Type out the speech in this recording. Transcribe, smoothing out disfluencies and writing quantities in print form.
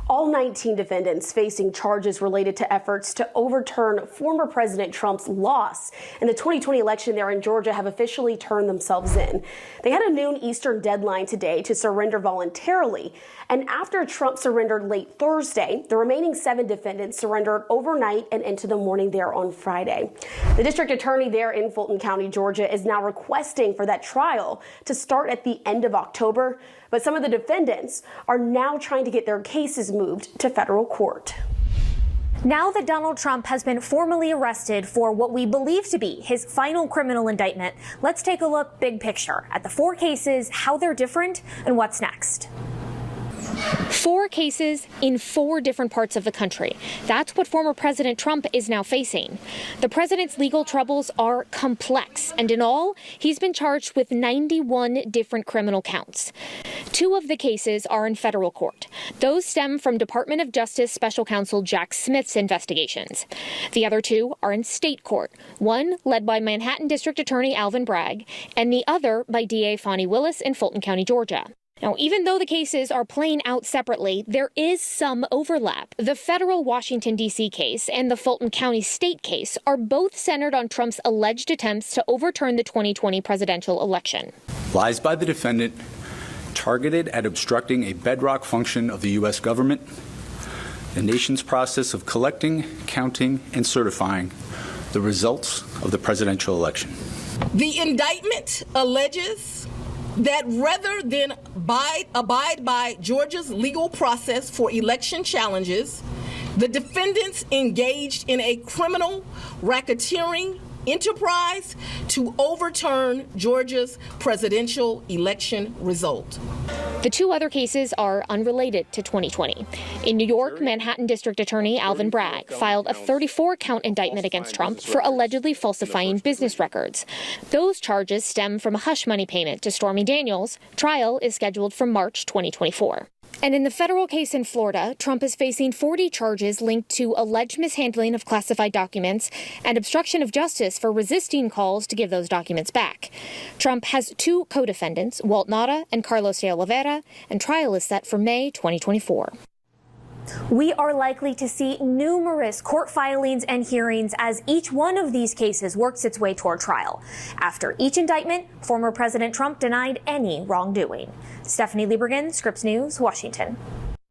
All 19 defendants facing charges related to efforts to overturn former President Trump's loss in the 2020 election there in Georgia have officially turned themselves in. They had a noon Eastern deadline today to surrender voluntarily. And after Trump surrendered late Thursday, the remaining 7 defendants surrendered overnight and into the morning there on Friday. The district attorney there in Fulton County, Georgia, is now requesting for that trial to start at the end of October. But some of the defendants are now trying to get their cases moved to federal court. Now that Donald Trump has been formally arrested for what we believe to be his final criminal indictment, let's take a look big picture at the 4 cases, how they're different, and what's next. 4 cases in 4 different parts of the country. That's what former President Trump is now facing. The president's legal troubles are complex, and in all, he's been charged with 91 different criminal counts. 2 of the cases are in federal court. Those stem from Department of Justice Special Counsel Jack Smith's investigations. The other 2 are in state court, one led by Manhattan District Attorney Alvin Bragg, and the other by DA Fani Willis in Fulton County, Georgia. Now, even though the cases are playing out separately, there is some overlap. The federal Washington, D.C. case and the Fulton County state case are both centered on Trump's alleged attempts to overturn the 2020 presidential election. Lies by the defendant targeted at obstructing a bedrock function of the U.S. government, the nation's process of collecting, counting, and certifying the results of the presidential election. The indictment alleges that rather than abide by Georgia's legal process for election challenges, the defendants engaged in a criminal racketeering enterprise to overturn Georgia's presidential election result. The 2 other cases are unrelated to 2020. In New York, Manhattan District Attorney Alvin Bragg filed a 34-count indictment against Trump for allegedly falsifying business records. Those charges stem from a hush money payment to Stormy Daniels. Trial is scheduled for March 2024. And in the federal case in Florida, Trump is facing 40 charges linked to alleged mishandling of classified documents and obstruction of justice for resisting calls to give those documents back. Trump has 2 co-defendants, Walt Nauta and Carlos de Oliveira, and trial is set for May 2024. We are likely to see numerous court filings and hearings as each one of these cases works its way toward trial. After each indictment, former President Trump denied any wrongdoing. Stephanie Liebergen, Scripps News, Washington.